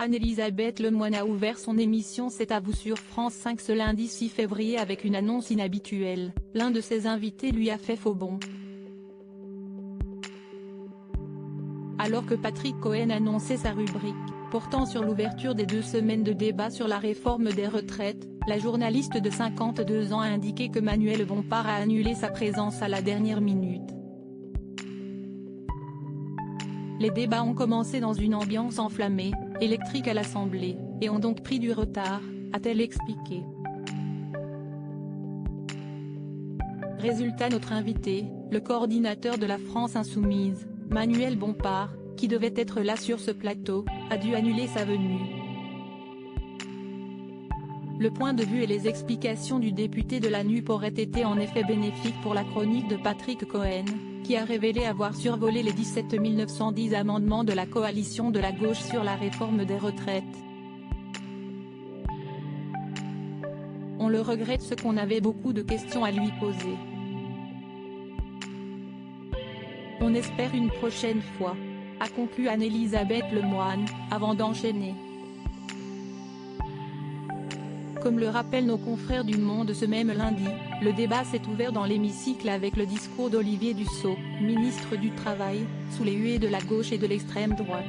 Anne-Elisabeth Lemoine a ouvert son émission C'est à vous sur France 5 ce lundi 6 février avec une annonce inhabituelle. L'un de ses invités lui a fait faux bond. Alors que Patrick Cohen annonçait sa rubrique portant sur l'ouverture des 2 semaines de débat sur la réforme des retraites, la journaliste de 52 ans a indiqué que Manuel Bompard a annulé sa présence à la dernière minute. Les débats ont commencé dans une ambiance enflammée, électrique à l'Assemblée, et ont donc pris du retard, a-t-elle expliqué. Résultat, notre invité, le coordinateur de la France Insoumise, Manuel Bompard, qui devait être là sur ce plateau, a dû annuler sa venue. Le point de vue et les explications du député de la NUP auraient été en effet bénéfiques pour la chronique de Patrick Cohen, qui a révélé avoir survolé les 17 910 amendements de la coalition de la gauche sur la réforme des retraites. On le regrette, ce qu'on avait beaucoup de questions à lui poser. On espère une prochaine fois, a conclu Anne-Elisabeth Lemoine, avant d'enchaîner. Comme le rappellent nos confrères du Monde ce même lundi, le débat s'est ouvert dans l'hémicycle avec le discours d'Olivier Dussopt, ministre du Travail, sous les huées de la gauche et de l'extrême droite.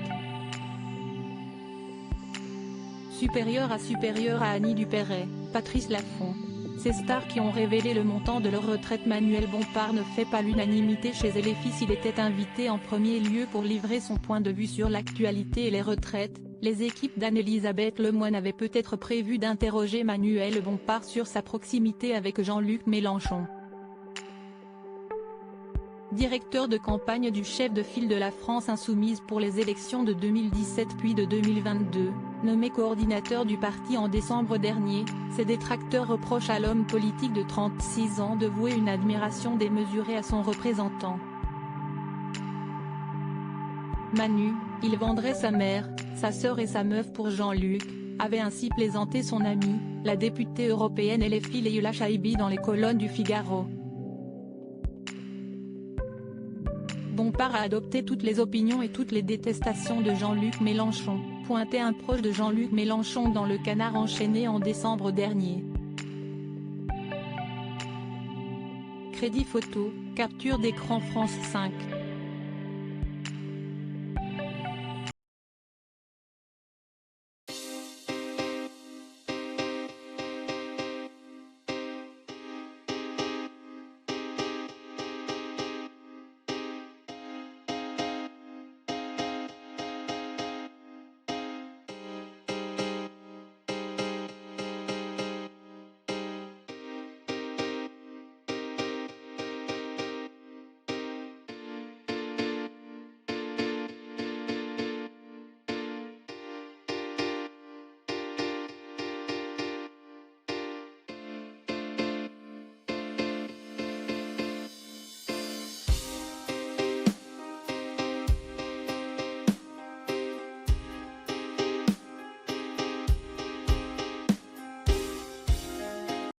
Supérieur à Annie Dupéret, Patrice Laffont. Ces stars qui ont révélé le montant de leur retraite. Manuel Bompard ne fait pas l'unanimité chez LFI. S'il était invité en premier lieu pour livrer son point de vue sur l'actualité et les retraites, les équipes d'Anne-Elisabeth Lemoine avaient peut-être prévu d'interroger Manuel Bompard sur sa proximité avec Jean-Luc Mélenchon. Directeur de campagne du chef de file de la France Insoumise pour les élections de 2017 puis de 2022, nommé coordinateur du parti en décembre dernier, ses détracteurs reprochent à l'homme politique de 36 ans de vouer une admiration démesurée à son représentant. Manu, il vendrait sa mère, sa sœur et sa meuf pour Jean-Luc, avait ainsi plaisanté son amie, la députée européenne LFI Leïla Chaibi dans les colonnes du Figaro. Bompard a adopté toutes les opinions et toutes les détestations de Jean-Luc Mélenchon, pointait un proche de Jean-Luc Mélenchon dans le Canard enchaîné en décembre dernier. Crédit photo, capture d'écran France 5.